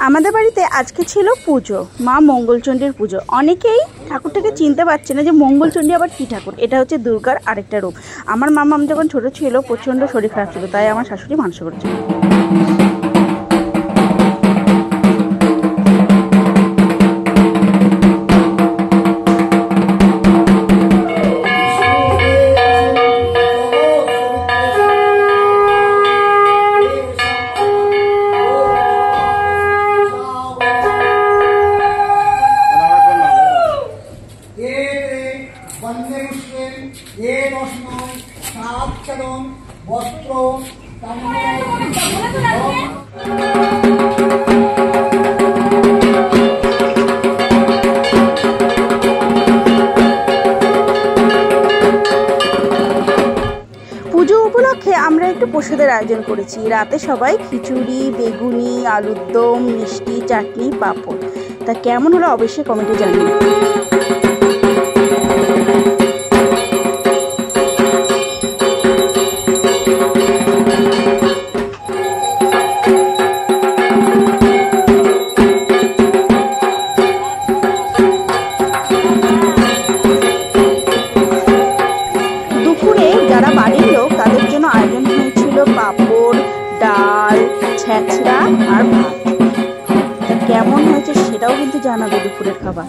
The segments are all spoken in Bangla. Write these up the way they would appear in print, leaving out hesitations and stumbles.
আমাদের বাড়িতে আজকে ছিল পুজো, মা মঙ্গলচণ্ডীর পুজো। অনেকেই ঠাকুরটাকে চিনতে পারছে না যে মঙ্গলচণ্ডী আবার কী ঠাকুর। এটা হচ্ছে দুর্গার আরেকটা রূপ। আমার মামা যখন ছোট ছিল প্রচণ্ড শরীর খারাপ ছিল, তাই আমার শাশুড়ি মানসিক করেছিল। বস্ত্র পুজো উপলক্ষে আমরা একটু প্রসাদের আয়োজন করেছি। রাতে সবাই খিচুড়ি, বেগুনি, আলুর দম, মিষ্টি, চাটনি, পাঁপড়। তা কেমন হলো অবশ্যই কমেন্টে জানিয়ে। যারা বাড়ির লোক তাদের জন্য আয়োজন হয়েছিল পাঁপড়, ডাল, ছেঁচড়া আর ভাত। তা কেমন হয়েছে সেটাও কিন্তু জানাবে দুপুরের খাবার।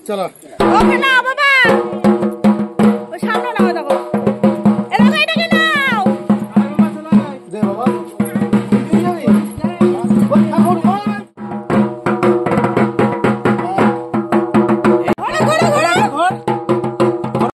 চলো